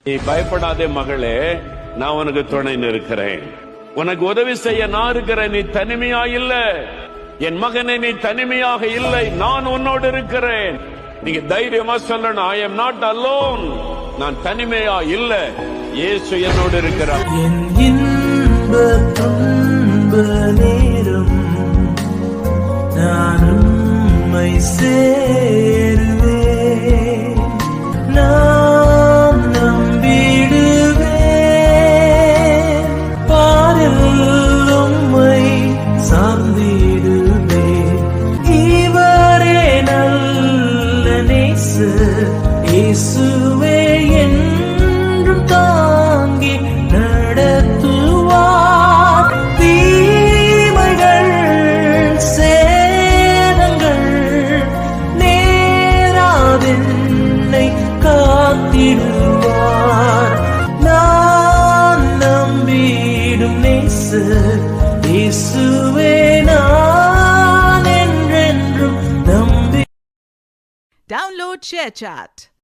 நீ பயப்படாதே மகளே, நான் உனக்கு துணை நிற்கிறேன். உனக்கு உதவி செய்ய நான் இருக்கிறேன். நீ தனிமையா இல்ல. என் மகனே, நீ தனிமையாக இல்லை. நான் உன்னோடு இருக்கிறேன். நீங்க தைரியமா சொல்லணும், ஐ எம் நாட் அலோன். நான் தனிமையா இல்ல. இயேசு என்னோடு இருக்கிறார். என் இன்ப துன்ப நேரம் நான் உம்மை சேருவேன். நான் நம்பிடுவேன். பாரில் உம்மை சார்ந்திடுவேன். இவரே நல்ல நேசர். இயேசுவே என்றும் தாங்கி நடத்துவார். தீமைகள் சேதங்கள் நேராதென்னை காத்திடுவார். நான் நம்பிடும் நேசர் இயேசுவே. நான் என்றென்றும் நம்பி. Download ShareChat.